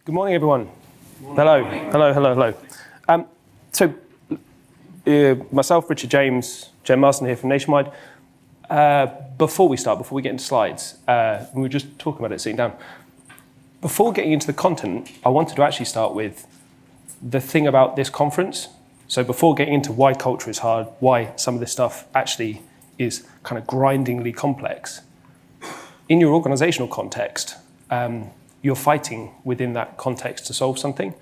Good morning, everyone. Hello. Myself, Richard James, Jen Marsden here from Nationwide. Before we get into slides, we were just talking about it sitting down. Before getting into the content, I wanted to actually start with the thing about this conference. So before getting into why culture is hard, why some of this stuff actually is kind of grindingly complex, in your organizational context, you're fighting within that context to solve something.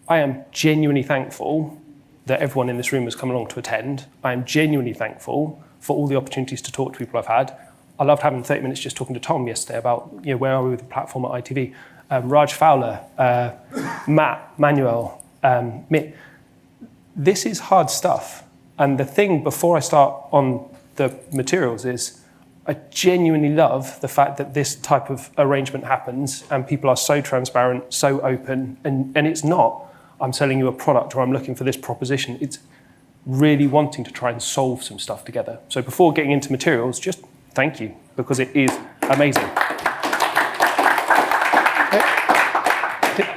I am genuinely thankful that everyone in this room has come along to attend. I am genuinely thankful for all the opportunities to talk to people I've had. I loved having 30 minutes just talking to Tom yesterday about where are we with the platform at ITV. Raj Fowler, Matt, Manuel, Mick. This is hard stuff. And the thing before I start on the materials is I genuinely love the fact that this type of arrangement happens and people are so transparent, so open, and it's not, I'm selling you a product or I'm looking for this proposition. It's really wanting to try and solve some stuff together. So before getting into materials, just thank you, because it is amazing.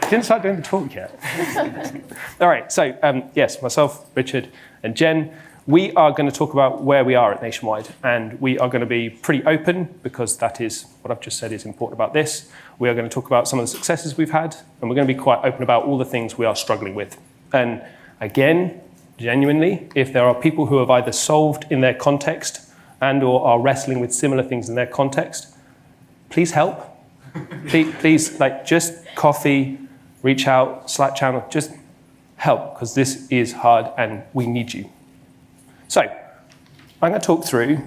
Didn't start doing the talk yet. All right, so yes, myself, Richard, and Jen, we are going to talk about where we are at Nationwide, and we are going to be pretty open because that is what I've just said is important about this. We are going to talk about some of the successes we've had, and we're going to be quite open about all the things we are struggling with. And again, genuinely, if there are people who have either solved in their context and or are wrestling with similar things in their context, please help. please, just coffee, reach out, Slack channel, just help, because this is hard and we need you. So, I'm going to talk through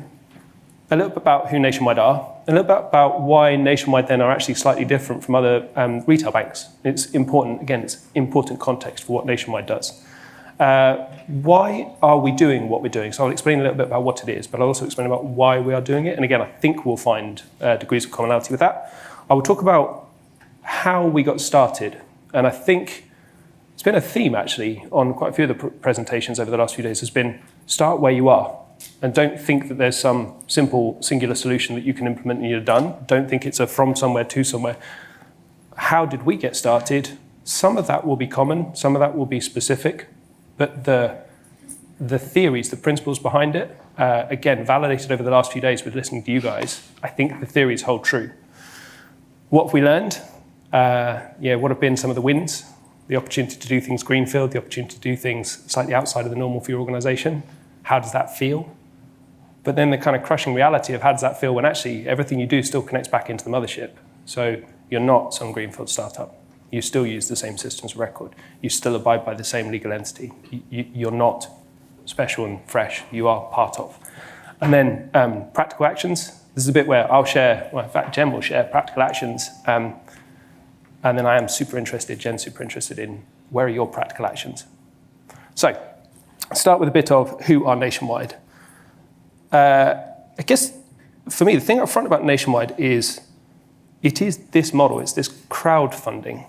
a little bit about who Nationwide are, a little bit about why Nationwide then are actually slightly different from other retail banks. It's important, again, it's important context for what Nationwide does. Why are we doing what we're doing? So I'll explain a little bit about what it is, but I'll also explain about why we are doing it. And again, I think we'll find degrees of commonality with that. I will talk about how we got started. And I think it's been a theme, actually, on quite a few of the presentations over the last few days, has been start where you are. And don't think that there's some simple, singular solution that you can implement and you're done. Don't think it's a from somewhere to somewhere. How did we get started? Some of that will be common, some of that will be specific, but the theories, the principles behind it, again, validated over the last few days with listening to you guys, I think the theories hold true. What have we learned? What have been some of the wins? The opportunity to do things greenfield, the opportunity to do things slightly outside of the normal for your organization. How does that feel? But then the kind of crushing reality of how does that feel when actually everything you do still connects back into the mothership. So you're not some greenfield startup. You still use the same systems of record. You still abide by the same legal entity. You're not special and fresh. You are part of. And then practical actions. This is a bit where I'll share, well, in fact, Jen will share practical actions. And then I am super interested, Jen's super interested in where are your practical actions. So, I'll start with a bit of who are Nationwide. I guess, for me, the thing up front about Nationwide is, it is this model, it's this crowdfunding.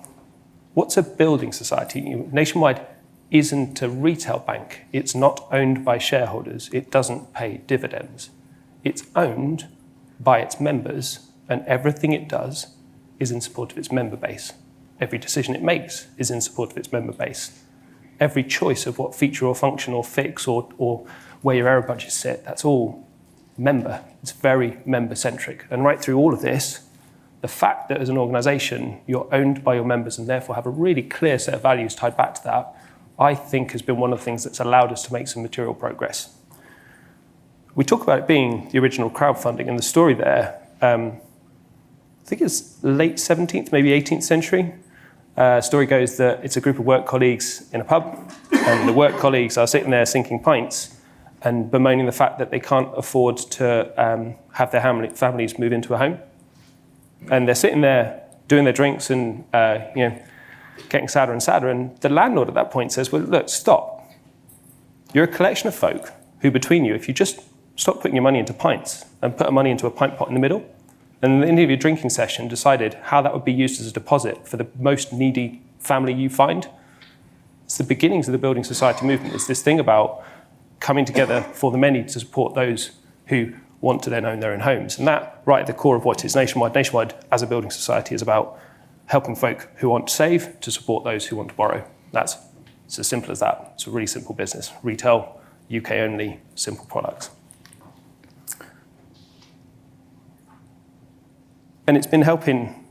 What's a building society? Nationwide isn't a retail bank. It's not owned by shareholders. It doesn't pay dividends. It's owned by its members, and everything it does is in support of its member base. Every decision it makes is in support of its member base. Every choice of what feature or function or fix or where your error budgets sit, that's all member. It's very member-centric. And right through all of this, the fact that as an organization, you're owned by your members and therefore have a really clear set of values tied back to that, I think has been one of the things that's allowed us to make some material progress. We talk about it being the original crowdfunding, and the story there, I think it's late 17th, maybe 18th century. Story goes that it's a group of work colleagues in a pub, and the work colleagues are sitting there sinking pints and bemoaning the fact that they can't afford to have their families move into a home. And they're sitting there doing their drinks and getting sadder and sadder. And the landlord at that point says, well, look, stop. You're a collection of folk who, between you, if you just stop putting your money into pints and put money into a pint pot in the middle, and at the end of your drinking session decided how that would be used as a deposit for the most needy family you find. It's the beginnings of the building society movement. It's this thing about coming together for the many to support those who want to then own their own homes. And that, right at the core of what is Nationwide. Nationwide, as a building society, is about helping folk who want to save to support those who want to borrow. It's as simple as that. It's a really simple business. Retail, UK only, simple products. And it's been helping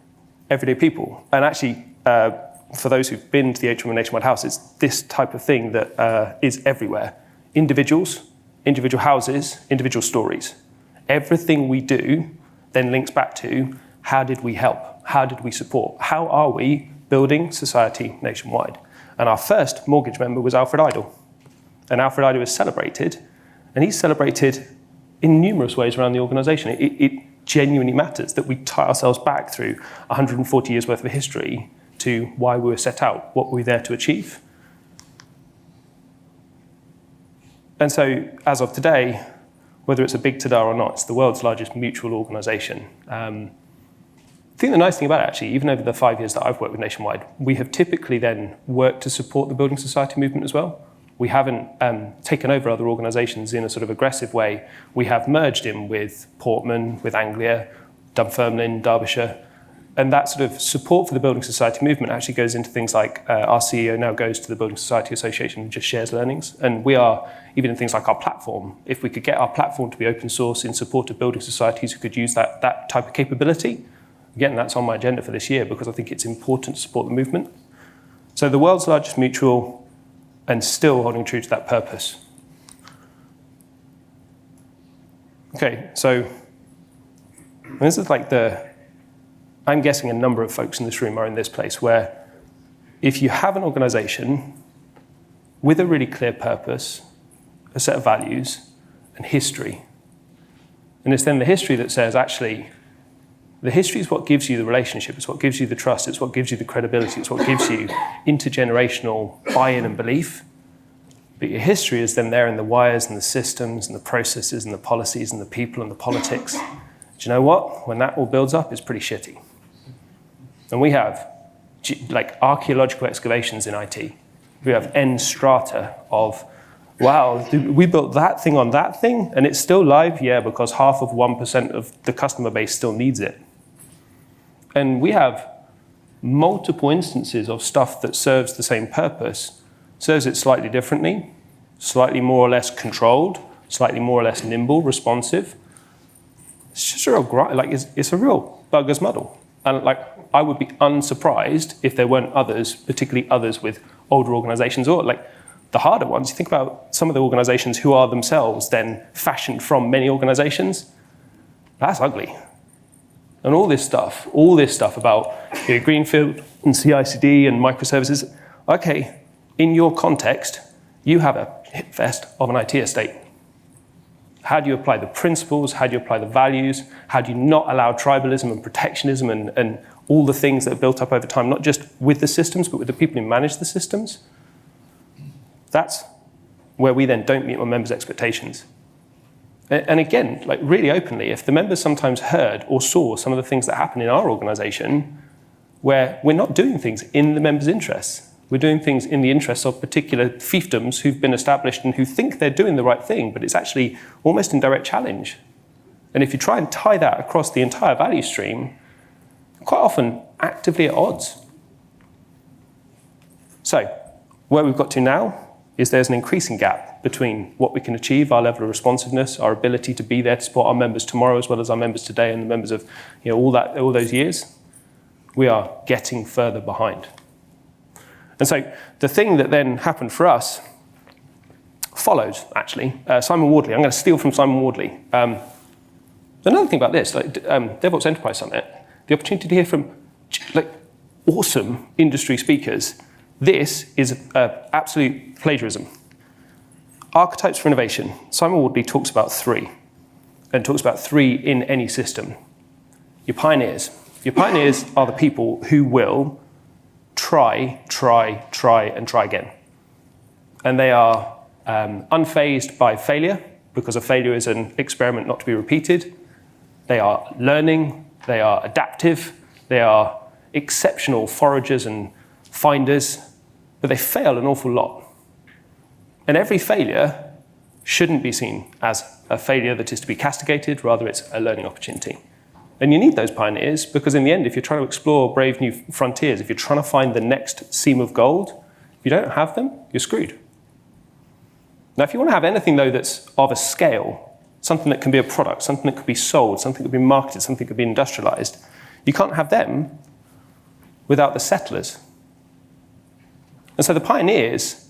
everyday people. And actually, for those who've been to the HM Nationwide House, it's this type of thing that is everywhere. Individuals, individual houses, individual stories. Everything we do then links back to how did we help? How did we support? How are we building society nationwide? And our first mortgage member was Alfred Idle. And Alfred Idle is celebrated, and he's celebrated in numerous ways around the organisation. It genuinely matters that we tie ourselves back through 140 years worth of history to why we were set out, what we were there to achieve. And so, as of today, whether it's a big tada or not, it's the world's largest mutual organisation. I think the nice thing about it, actually, even over the 5 years that I've worked with Nationwide, we have typically then worked to support the building society movement as well. We haven't taken over other organisations in a sort of aggressive way. We have merged in with Portman, with Anglia, Dunfermline, Derbyshire. And that sort of support for the building society movement actually goes into things like our CEO now goes to the Building Society Association and just shares learnings. And we are, even in things like our platform, if we could get our platform to be open source in support of building societies who could use that type of capability, again, that's on my agenda for this year because I think it's important to support the movement. So the world's largest mutual and still holding true to that purpose. Okay, so this is like I'm guessing a number of folks in this room are in this place where if you have an organisation with a really clear purpose, a set of values, and history, and it's then the history that says, actually, the history is what gives you the relationship, it's what gives you the trust, it's what gives you the credibility, it's what gives you intergenerational buy-in and belief. But your history is then there in the wires and the systems and the processes and the policies and the people and the politics. Do you know what? When that all builds up, it's pretty shitty. And we have like archaeological excavations in IT. We have N strata of, wow, we built that thing on that thing and it's still live? Yeah, because half of 1% of the customer base still needs it. And we have multiple instances of stuff that serves the same purpose, serves it slightly differently, slightly more or less controlled, slightly more or less nimble, responsive. It's just a real grind, like it's a real bugger's muddle. And like I would be unsurprised if there weren't others, particularly others with older organizations or like the harder ones. You think about some of the organizations who are themselves then fashioned from many organizations. That's ugly. And all this stuff about greenfield and CI/CD and microservices. Okay, in your context, you have a hip fest of an IT estate. How do you apply the principles? How do you apply the values? How do you not allow tribalism and protectionism and all the things that are built up over time, not just with the systems, but with the people who manage the systems? That's where we then don't meet our members' expectations. And again, like really openly, if the members sometimes heard or saw some of the things that happen in our organization where we're not doing things in the members' interests, we're doing things in the interests of particular fiefdoms who've been established and who think they're doing the right thing, but it's actually almost in direct challenge. And if you try and tie that across the entire value stream, quite often actively at odds. So, where we've got to now is there's an increasing gap between what we can achieve, our level of responsiveness, our ability to be there to support our members tomorrow as well as our members today and the members of all those years. We are getting further behind. And so the thing that then happened for us followed, actually. Simon Wardley, I'm going to steal from Simon Wardley. Another thing about this, like DevOps Enterprise Summit, the opportunity to hear from like awesome industry speakers. This is absolute plagiarism. Archetypes for innovation. Simon Wardley talks about three, and talks about three in any system. Your pioneers. Your pioneers are the people who will try, and try again. And they are unfazed by failure, because a failure is an experiment not to be repeated. They are learning, they are adaptive, they are exceptional foragers and finders, but they fail an awful lot. And every failure shouldn't be seen as a failure that is to be castigated, rather it's a learning opportunity. And you need those pioneers because in the end, if you're trying to explore brave new frontiers, if you're trying to find the next seam of gold, if you don't have them, you're screwed. Now, if you want to have anything, though, that's of a scale, something that can be a product, something that could be sold, something that could be marketed, something that could be industrialized, you can't have them without the settlers. And so the pioneers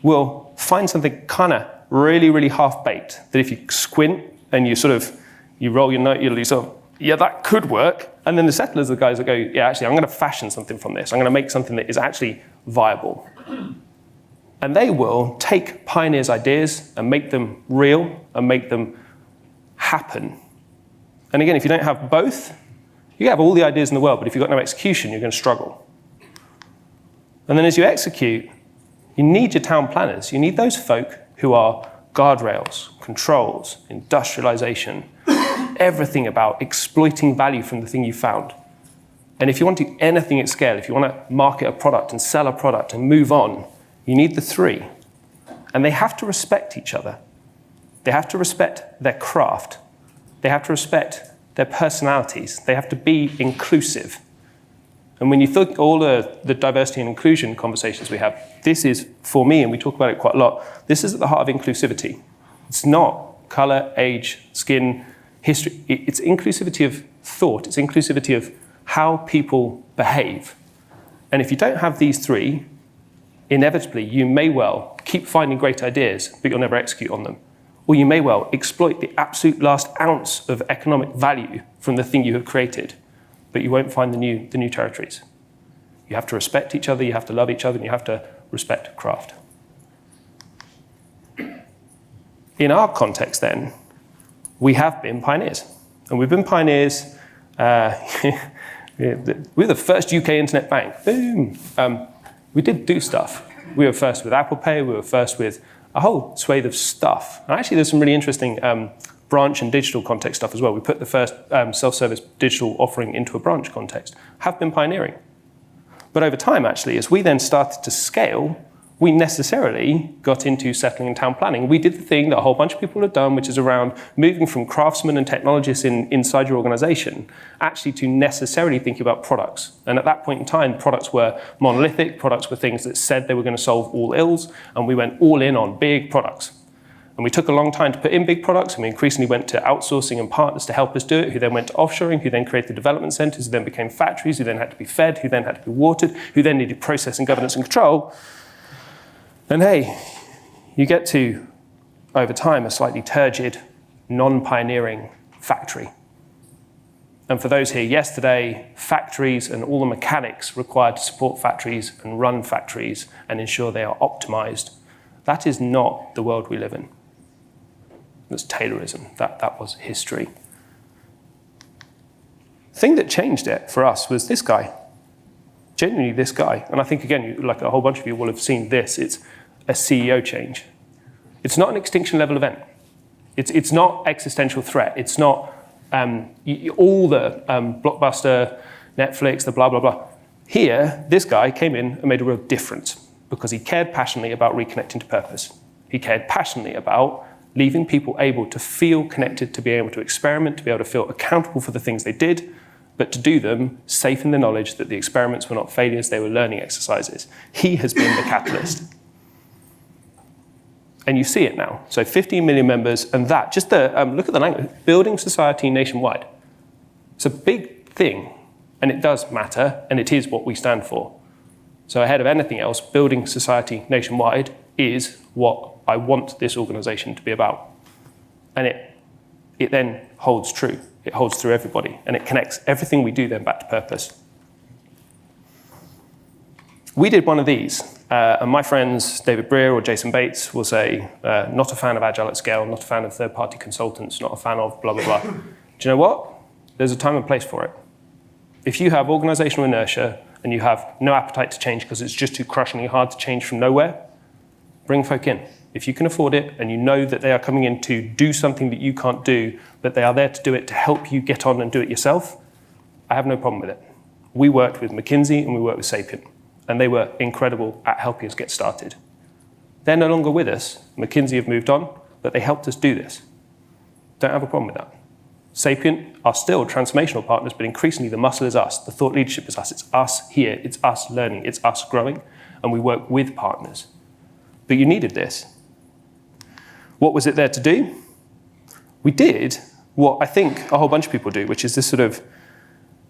will find something kind of really, really half-baked, that if you squint and you roll your note, you'll sort of, yeah, that could work. And then the settlers are the guys that go, yeah, actually, I'm going to fashion something from this. I'm going to make something that is actually viable. And they will take pioneers' ideas and make them real and make them happen. And again, if you don't have both, you can have all the ideas in the world, but if you've got no execution, you're going to struggle. And then as you execute, you need your town planners. You need those folk who are guardrails, controls, industrialization, everything about exploiting value from the thing you found. And if you want to do anything at scale, if you want to market a product and sell a product and move on, you need the three. And they have to respect each other. They have to respect their craft. They have to respect their personalities. They have to be inclusive. And when you think all the diversity and inclusion conversations we have, this is, for me, and we talk about it quite a lot, this is at the heart of inclusivity. It's not color, age, skin, history. It's inclusivity of thought. It's inclusivity of how people behave. And if you don't have these three, inevitably, you may well keep finding great ideas, but you'll never execute on them. Or you may well exploit the absolute last ounce of economic value from the thing you have created, but you won't find the new territories. You have to respect each other, you have to love each other, and you have to respect craft. In our context, then, we have been pioneers. And we've been pioneers. We're the first UK internet bank. Boom. We did do stuff. We were first with Apple Pay. We were first with a whole swathe of stuff. And actually, there's some really interesting branch and digital context stuff as well. We put the first self-service digital offering into a branch context. Have been pioneering. But over time, actually, as we then started to scale, we necessarily got into settling and town planning. We did the thing that a whole bunch of people have done, which is around moving from craftsmen and technologists inside your organization, actually to necessarily thinking about products. And at that point in time, products were monolithic, products were things that said they were going to solve all ills, and we went all in on big products. And we took a long time to put in big products, and we increasingly went to outsourcing and partners to help us do it, who then went to offshoring, who then created development centers, who then became factories, who then had to be fed, who then had to be watered, who then needed process and governance and control. And hey, you get to, over time, a slightly turgid, non-pioneering factory. And for those here yesterday, factories and all the mechanics required to support factories and run factories and ensure they are optimized, that is not the world we live in. That's Taylorism. That was history. The thing that changed it for us was this guy. Genuinely this guy. And I think, again, like a whole bunch of you will have seen this. It's a CEO change. It's not an extinction level event. It's not existential threat. It's not all the Blockbuster, Netflix, the blah, blah, blah. Here, this guy came in and made a real difference because he cared passionately about reconnecting to purpose. He cared passionately about leaving people able to feel connected, to be able to experiment, to be able to feel accountable for the things they did, but to do them safe in the knowledge that the experiments were not failures, they were learning exercises. He has been the catalyst. And you see it now. So 15 million members, and that, just look at the language, building society nationwide. It's a big thing, and it does matter, and it is what we stand for. So ahead of anything else, building society nationwide is what I want this organization to be about. And it then holds true. It holds through everybody, and it connects everything we do then back to purpose. We did one of these, and my friends, David Breer or Jason Bates, will say, not a fan of Agile at scale, not a fan of third-party consultants, not a fan of blah, blah, blah. Do you know what? There's a time and place for it. If you have organizational inertia and you have no appetite to change because it's just too crushingly hard to change from nowhere, bring folk in. If you can afford it and you know that they are coming in to do something that you can't do, but they are there to do it to help you get on and do it yourself, I have no problem with it. We worked with McKinsey and we worked with Sapient, and they were incredible at helping us get started. They're no longer with us. McKinsey have moved on, but they helped us do this. Don't have a problem with that. Sapient are still transformational partners, but increasingly the muscle is us, the thought leadership is us, it's us here, it's us learning, it's us growing, and we work with partners. But you needed this. What was it there to do? We did what I think a whole bunch of people do, which is this sort of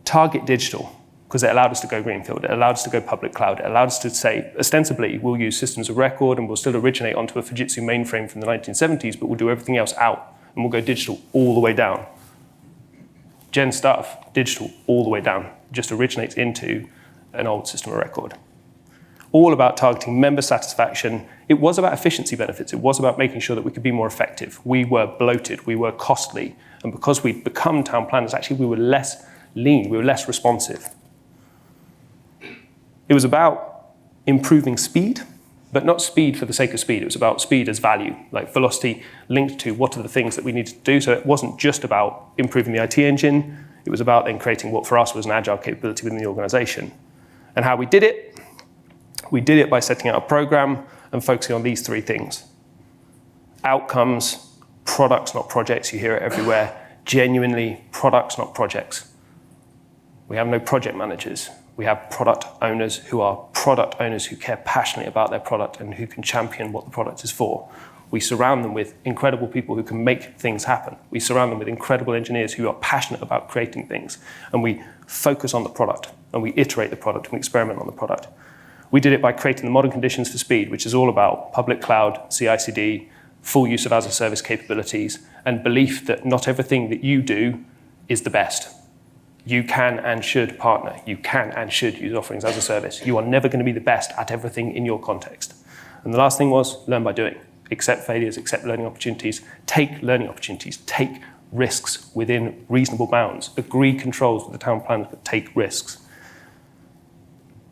target digital, because it allowed us to go greenfield, it allowed us to go public cloud, it allowed us to say, ostensibly, we'll use systems of record and we'll still originate onto a Fujitsu mainframe from the 1970s, but we'll do everything else out, and we'll go digital all the way down. Gen stuff, digital all the way down, just originates into an old system of record. All about targeting member satisfaction. It was about efficiency benefits. It was about making sure that we could be more effective. We were bloated, we were costly, and because we'd become town planners, actually we were less lean, we were less responsive. It was about improving speed, but not speed for the sake of speed. It was about speed as value, like velocity linked to what are the things that we needed to do. So it wasn't just about improving the IT engine. It was about then creating what for us was an agile capability within the organization. And how we did it? We did it by setting out a program and focusing on these three things. Outcomes, products, not projects. You hear it everywhere. Genuinely products, not projects. We have no project managers. We have product owners who are product owners who care passionately about their product and who can champion what the product is for. We surround them with incredible people who can make things happen. We surround them with incredible engineers who are passionate about creating things. And we focus on the product, and we iterate the product, and we experiment on the product. We did it by creating the modern conditions for speed, which is all about public cloud, CI/CD, full use of as-a-service capabilities, and belief that not everything that you do is the best. You can and should partner. You can and should use offerings as a service. You are never going to be the best at everything in your context. And the last thing was learn by doing. Accept failures, accept learning opportunities, take learning opportunities, take risks within reasonable bounds, agree controls with the town planners, but take risks.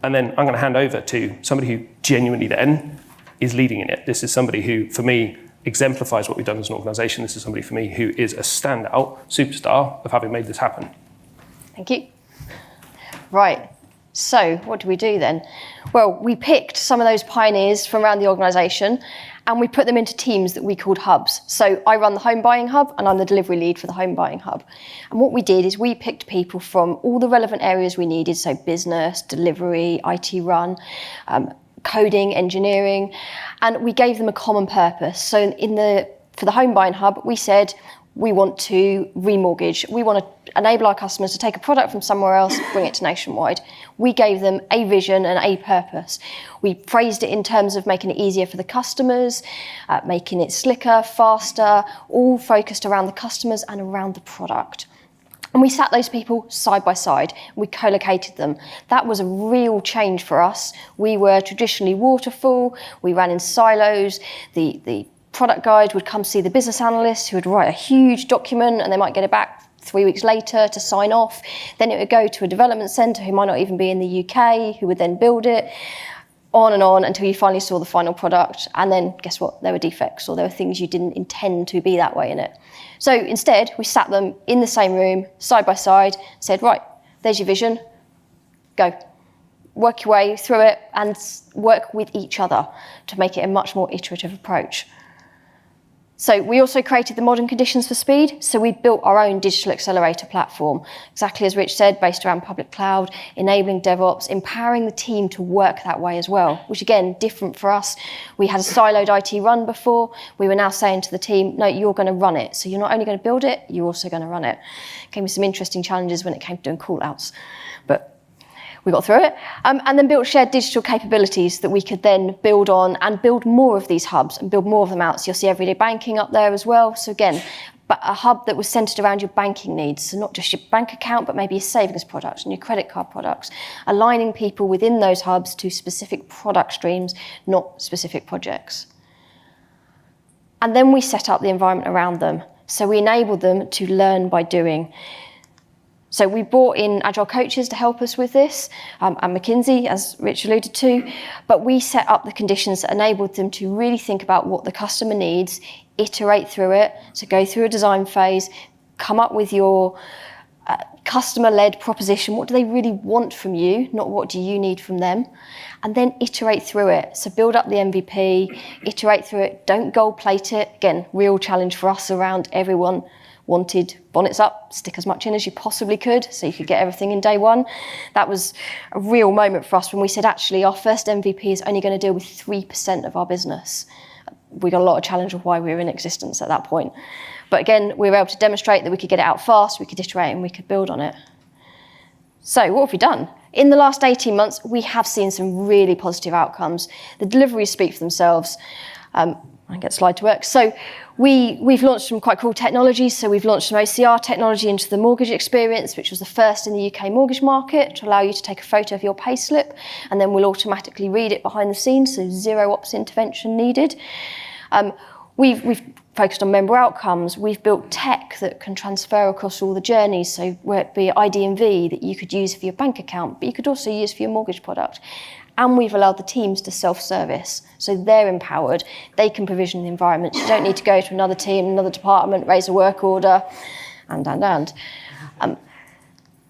And then I'm going to hand over to somebody who genuinely then is leading in it. This is somebody who, for me, exemplifies what we've done as an organisation. This is somebody, for me, who is a standout superstar of having made this happen. Thank you. Right, so what do we do then? Well, we picked some of those pioneers from around the organisation and we put them into teams that we called hubs. So I run the home buying hub and I'm the delivery lead for the home buying hub. And what we did is we picked people from all the relevant areas we needed, so business, delivery, IT run, coding, engineering, and we gave them a common purpose. So for the home buying hub, we said, we want to remortgage. We want to enable our customers to take a product from somewhere else, bring it to Nationwide. We gave them a vision and a purpose. We phrased it in terms of making it easier for the customers, making it slicker, faster, all focused around the customers and around the product. And we sat those people side by side. We co-located them. That was a real change for us. We were traditionally waterfall. We ran in silos. The product guide would come see the business analyst who would write a huge document and they might get it back 3 weeks later to sign off. Then it would go to a development centre who might not even be in the UK, who would then build it, on and on until you finally saw the final product. And then guess what? There were defects or there were things you didn't intend to be that way in it. So instead, we sat them in the same room, side by side, said, right, there's your vision, go. Work your way through it and work with each other to make it a much more iterative approach. So we also created the modern conditions for speed. So we built our own digital accelerator platform, exactly as Rich said, based around public cloud, enabling DevOps, empowering the team to work that way as well, which again, different for us. We had a siloed IT run before. We were now saying to the team, no, you're going to run it. So you're not only going to build it, you're also going to run it. Came with some interesting challenges when it came to doing call outs, but we got through it, and then built shared digital capabilities that we could then build on and build more of these hubs and build more of them out. So you'll see everyday banking up there as well. So again, a hub that was centered around your banking needs. So not just your bank account, but maybe your savings products and your credit card products. Aligning people within those hubs to specific product streams, not specific projects. And then we set up the environment around them. So we enabled them to learn by doing. So we brought in agile coaches to help us with this, and McKinsey, as Rich alluded to, but we set up the conditions that enabled them to really think about what the customer needs, iterate through it, so go through a design phase, come up with your customer-led proposition. What do they really want from you, not what do you need from them? And then iterate through it. So build up the MVP, iterate through it, don't gold plate it. Again, real challenge for us around everyone wanted bonnets up, stick as much in as you possibly could so you could get everything in day one. That was a real moment for us when we said, actually, our first MVP is only going to deal with 3% of our business. We got a lot of challenge of why we were in existence at that point. But again, we were able to demonstrate that we could get it out fast, we could iterate, and we could build on it. So what have we done? In the last 18 months, we have seen some really positive outcomes. The deliveries speak for themselves. I get the slide to work. So we've launched some quite cool technologies. So we've launched some OCR technology into the mortgage experience, which was the first in the UK mortgage market, to allow you to take a photo of your payslip, and then we'll automatically read it behind the scenes, so zero ops intervention needed. We've focused on member outcomes. We've built tech that can transfer across all the journeys, so where it be ID and V that you could use for your bank account, but you could also use for your mortgage product. And we've allowed the teams to self-service, so they're empowered. They can provision the environments. You don't need to go to another team, another department, raise a work order, and.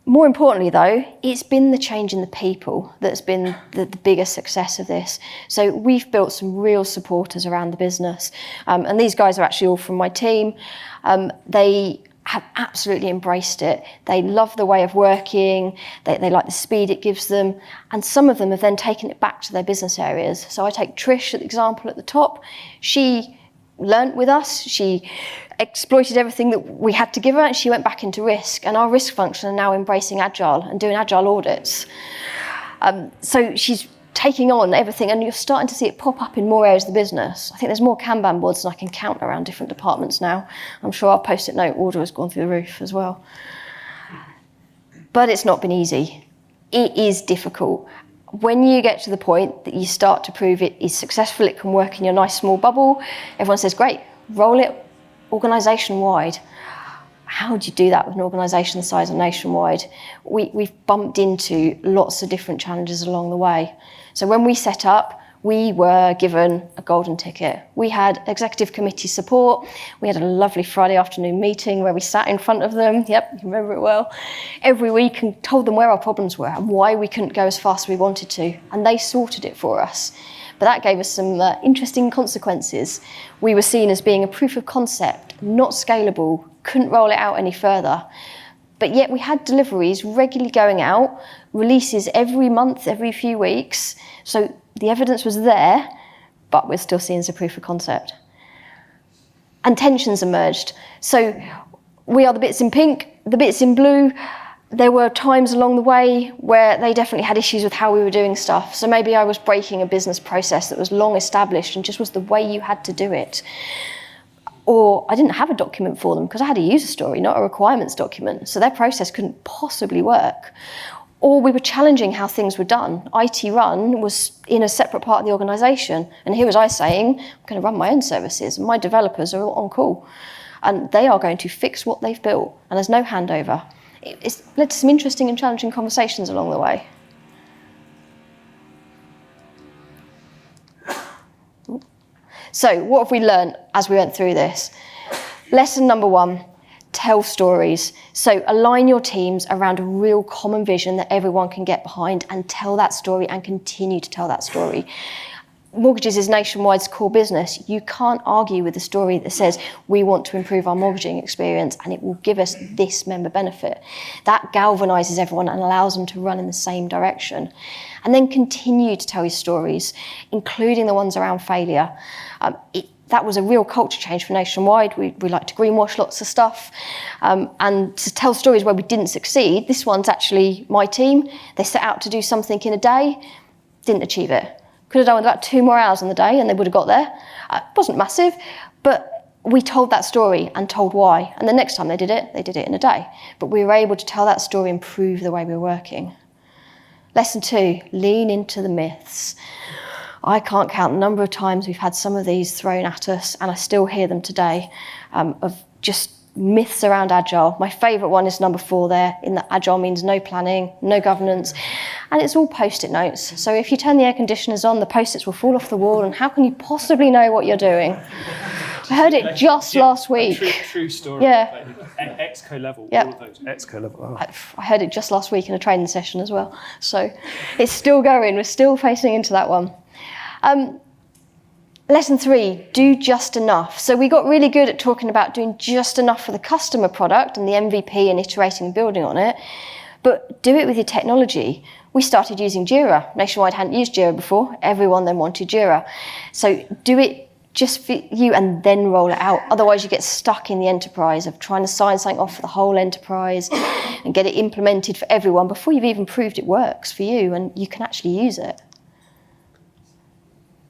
More importantly, though, it's been the change in the people that's been the biggest success of this. So we've built some real supporters around the business. And these guys are actually all from my team. They have absolutely embraced it. They love the way of working. They like the speed it gives them. And some of them have then taken it back to their business areas. So I take Trish, the example at the top. She learnt with us. She exploited everything that we had to give her, and she went back into risk. And our risk function are now embracing Agile and doing Agile audits. So she's taking on everything, and you're starting to see it pop up in more areas of the business. I think there's more Kanban boards than I can count around different departments now. I'm sure our post-it note order has gone through the roof as well. But it's not been easy. It is difficult. When you get to the point that you start to prove it is successful, it can work in your nice small bubble, everyone says, great, roll it organisation-wide. How do you do that with an organisation the size of Nationwide? We've bumped into lots of different challenges along the way. So when we set up, we were given a golden ticket. We had executive committee support. We had a lovely Friday afternoon meeting where we sat in front of them, yep, you remember it well, every week, and told them where our problems were and why we couldn't go as fast as we wanted to. And they sorted it for us. But that gave us some interesting consequences. We were seen as being a proof of concept, not scalable, couldn't roll it out any further. But yet we had deliveries regularly going out, releases every month, every few weeks. So the evidence was there, but we're still seen as a proof of concept. And tensions emerged. So we are the bits in pink, the bits in blue. There were times along the way where they definitely had issues with how we were doing stuff. So maybe I was breaking a business process that was long established and just was the way you had to do it. Or I didn't have a document for them because I had a user story, not a requirements document. So their process couldn't possibly work. Or we were challenging how things were done. IT run was in a separate part of the organisation. And here was I saying, I'm going to run my own services and my developers are all on call. And they are going to fix what they've built. And there's no handover. It's led to some interesting and challenging conversations along the way. So what have we learned as we went through this? Lesson number 1, tell stories. So align your teams around a real common vision that everyone can get behind and tell that story and continue to tell that story. Mortgages is Nationwide's core business. You can't argue with the story that says we want to improve our mortgaging experience and it will give us this member benefit. That galvanises everyone and allows them to run in the same direction. And then continue to tell your stories, including the ones around failure. That was a real culture change for Nationwide. We like to greenwash lots of stuff. And to tell stories where we didn't succeed, this one's actually my team. They set out to do something in a day, didn't achieve it. Could have done with about 2 more hours on the day and they would have got there. It wasn't massive, but we told that story and told why. And the next time they did it in a day. But we were able to tell that story and prove the way we were working. Lesson 2, lean into the myths. I can't count the number of times we've had some of these thrown at us, and I still hear them today, of just myths around Agile. My favourite one is number 4 there, in that Agile means no planning, no governance, and it's all post-it notes. So if you turn the air conditioners on, the post-its will fall off the wall, and how can you possibly know what you're doing? I heard it just last week. True story. Yeah. Exco level, yep. all of those. Exco level. Oh. I heard it just last week in a training session as well. So it's still going. We're still facing into that one. Lesson 3, do just enough. So we got really good at talking about doing just enough for the customer product and the MVP and iterating and building on it, but do it with your technology. We started using Jira. Nationwide hadn't used Jira before. Everyone then wanted Jira. So do it just for you and then roll it out. Otherwise you get stuck in the enterprise of trying to sign something off for the whole enterprise and get it implemented for everyone before you've even proved it works for you and you can actually use it.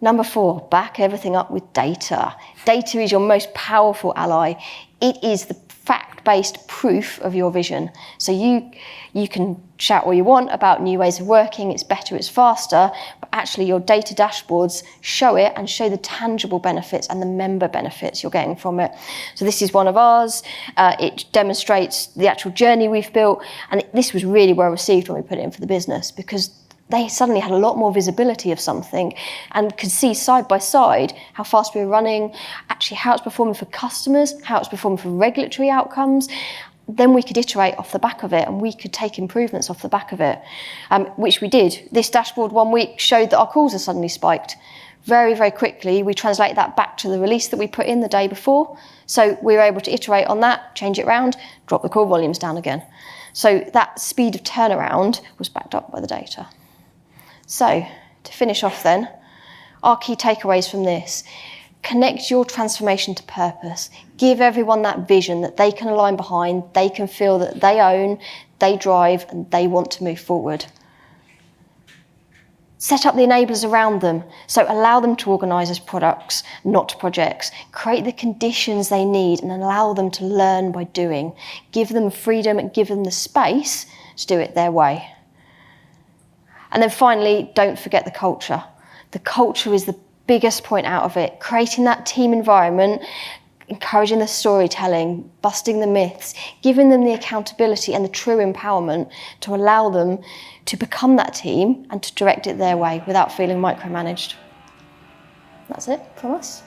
Number 4, back everything up with data. Data is your most powerful ally. It is the fact-based proof of your vision. So you can shout all you want about new ways of working, it's better, it's faster, but actually your data dashboards show it and show the tangible benefits and the member benefits you're getting from it. So this is one of ours. It demonstrates the actual journey we've built, and this was really well received when we put it in for the business because they suddenly had a lot more visibility of something and could see side by side how fast we were running, actually how it's performing for customers, how it's performing for regulatory outcomes. Then we could iterate off the back of it and we could take improvements off the back of it, which we did. This dashboard 1 week showed that our calls had suddenly spiked. Very, very quickly, we translated that back to the release that we put in the day before. So we were able to iterate on that, change it around, drop the call volumes down again. So that speed of turnaround was backed up by the data. So, to finish off then, our key takeaways from this. Connect your transformation to purpose. Give everyone that vision that they can align behind, they can feel that they own, they drive, and they want to move forward. Set up the enablers around them. So allow them to organise as products, not projects. Create the conditions they need and allow them to learn by doing. Give them freedom and give them the space to do it their way. And then finally, don't forget the culture. The culture is the biggest point out of it. Creating that team environment, encouraging the storytelling, busting the myths, giving them the accountability and the true empowerment to allow them to become that team and to direct it their way without feeling micromanaged. That's it from us.